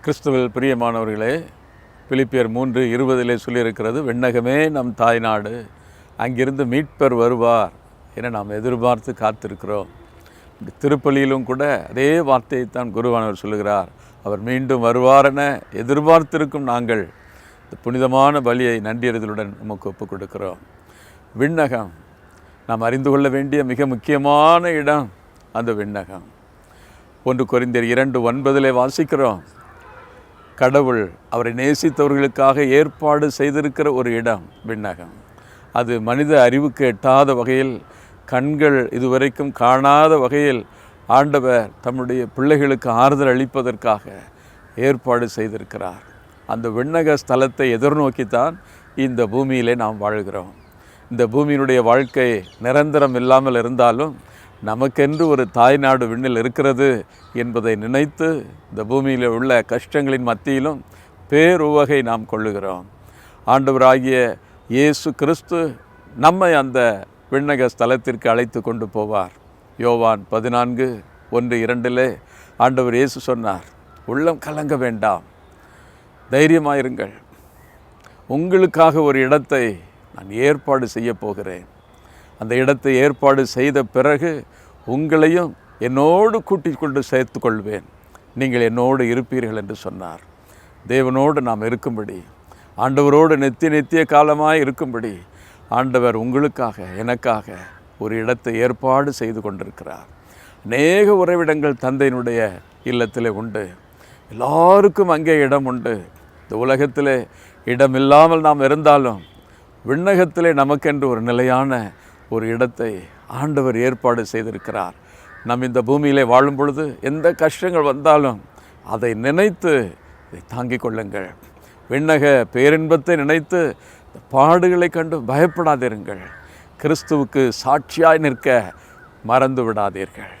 கிறிஸ்துவில் பிரியமானவர்களே, பிலிப்பியர் 3:20 சொல்லியிருக்கிறது, விண்ணகமே நம் தாய்நாடு, அங்கிருந்து மீட்பர் வருவார் என நாம் எதிர்பார்த்து காத்திருக்கிறோம். திருப்பலியிலும் கூட அதே வார்த்தையைத்தான் குருவானவர் சொல்லுகிறார். அவர் மீண்டும் வருவார் என எதிர்பார்த்திருக்கும் நாங்கள் இந்த புனிதமான பலியை நன்றியறிதலுடன் நமக்கு ஒப்புக் கொடுக்கிறோம். விண்ணகம் நாம் அறிந்து கொள்ள வேண்டிய மிக முக்கியமான இடம் அந்த விண்ணகம். 1 கொரிந்தியர் 2:9 வாசிக்கிறோம், கடவுள் அவரை நேசித்தவர்களுக்காக ஏற்பாடு செய்திருக்கிற ஒரு இடம் விண்ணகம். அது மனித அறிவுக்கு எட்டாத வகையில், கண்கள் இதுவரைக்கும் காணாத வகையில் ஆண்டவர் தம்முடைய பிள்ளைகளுக்கு ஆறுதல் அளிப்பதற்காக ஏற்பாடு செய்திருக்கிறார். அந்த விண்ணக ஸ்தலத்தை எதிர்நோக்கித்தான் இந்த பூமியிலே நாம் வாழ்கிறோம். இந்த பூமியினுடைய வாழ்க்கை நிரந்தரம் இல்லாமல் இருந்தாலும் நமக்கென்று ஒரு தாய்நாடு விண்ணில் இருக்கிறது என்பதை நினைத்து இந்த பூமியில் உள்ள கஷ்டங்களின் மத்தியிலும் பேருவகை நாம் கொள்ளுகிறோம். ஆண்டவராகிய இயேசு கிறிஸ்து நம்மை அந்த விண்ணக ஸ்தலத்திற்கு அழைத்து கொண்டு போவார். யோவான் 14:1-2 ஆண்டவர் இயேசு சொன்னார், உள்ளம் கலங்க வேண்டாம், தைரியமாயிருங்கள், உங்களுக்காக ஒரு இடத்தை நான் ஏற்பாடு செய்ய போகிறேன். அந்த இடத்தை ஏற்பாடு செய்த பிறகு உங்களையும் என்னோடு கூட்டிக் கொண்டு சேர்த்து கொள்வேன், நீங்கள் என்னோடு இருப்பீர்கள் என்று சொன்னார். தேவனோடு நாம் இருக்கும்படி, ஆண்டவரோடு நித்திய காலமாய் இருக்கும்படி ஆண்டவர் உங்களுக்காக எனக்காக ஒரு இடத்தை ஏற்பாடு செய்து கொண்டிருக்கிறார். அநேக உறைவிடங்கள் தந்தையினுடைய இல்லத்திலே உண்டு. எல்லாருக்கும் அங்கே இடம் உண்டு. இந்த உலகத்திலே இடமில்லாமல் நாம் இருந்தாலும் விண்ணகத்திலே நமக்கென்று ஒரு நிலையான ஒரு இடத்தை ஆண்டவர் ஏற்பாடு செய்திருக்கிறார். நம் இந்த பூமியிலே வாழும் பொழுது எந்த கஷ்டங்கள் வந்தாலும் அதை நினைத்து அதை தாங்கிக் கொள்ளுங்கள். விண்ணக பேரின்பத்தை நினைத்து பாடுகளை கண்டு பயப்படாதீர்கள். கிறிஸ்துவுக்கு சாட்சியாய் நிற்க மறந்து விடாதீர்கள்.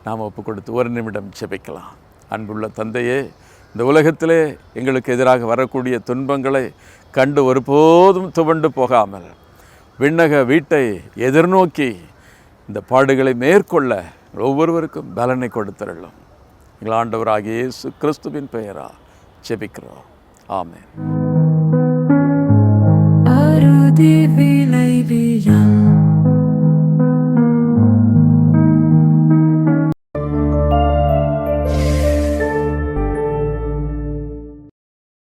நாம் ஒப்பு கொடுத்து ஒரு நிமிடம் ஜெபிக்கலாம். அன்புள்ள தந்தையே, இந்த உலகத்திலே எங்களுக்கு எதிராக வரக்கூடிய துன்பங்களை கண்டு ஒருபோதும் துவண்டு போகாமல் விண்ணக வீட்டை எதிர்நோக்கி இந்த பாடுகளை மேற்கொள்ள ஒவ்வொருவருக்கும் பலனை கொடுத்தருளும். எங்கள் ஆண்டவராகிய இயேசு கிறிஸ்துவின் பெயரா ஜெபிக்கிறோம். ஆமென்.